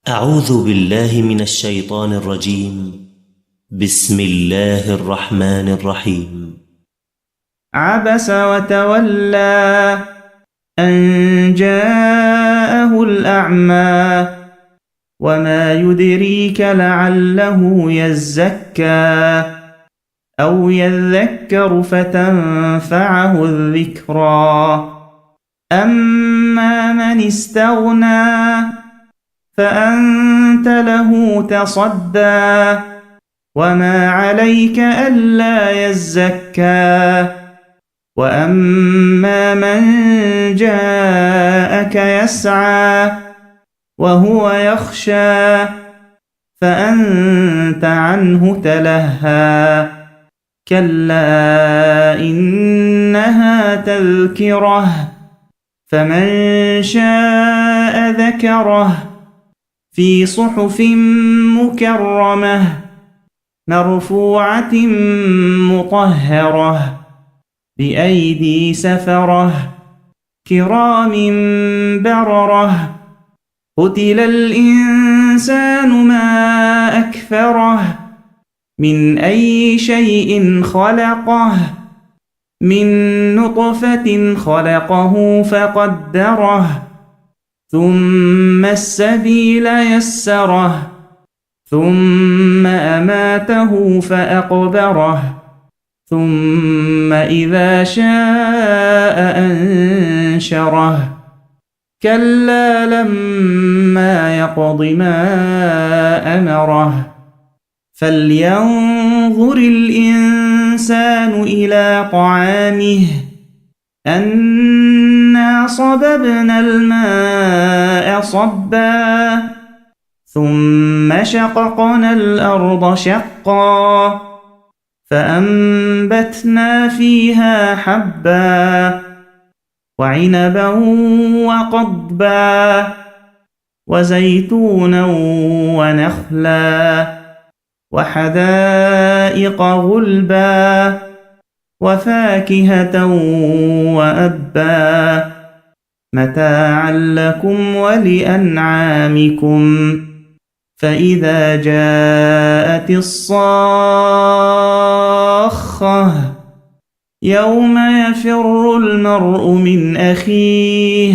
أعوذ بالله من الشيطان الرجيم. بسم الله الرحمن الرحيم. عبس وتولى أن جاءه الأعمى وما يدريك لعله يزكى أو يذكر فتنفعه الذكرى أما من استغنى فأنت له تصدى وما عليك ألا يزكى وأما من جاءك يسعى وهو يخشى فأنت عنه تلهى كلا إنها تذكرة فمن شاء ذكره في صحف مكرمة مرفوعة مطهرة بأيدي سفرة كرام بررة قتل الإنسان ما أكفره من أي شيء خلقه من نطفة خلقه فقدره ثم السبيل يسره ثم أماته فأقبره ثم إذا شاء أنشره كلا لما يقض ما أمره فلينظر الإنسان إلى طعامه أنا صببنا الماء صبا ثم شققنا الأرض شقا فأنبتنا فيها حبا وعنبا وقضبا وزيتونا ونخلا وحدائق غلبا وفاكهة وأبا متاعا لكم ولأنعامكم فإذا جاءت الصاخة يوم يفر المرء من أخيه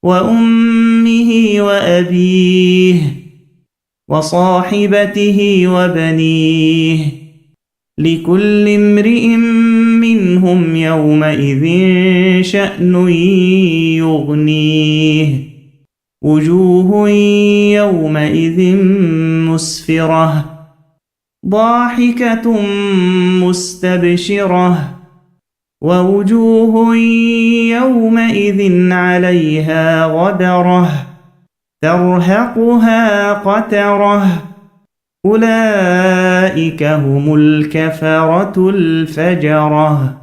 وأمه وأبيه وصاحبته وبنيه لكل امرئ منهم يومئذ شأن يغنيه وجوه يومئذ مسفرة ضاحكة مستبشرة ووجوه يومئذ عليها غبرة ترهقها قترة أولئك هم الكفرة الفجرة.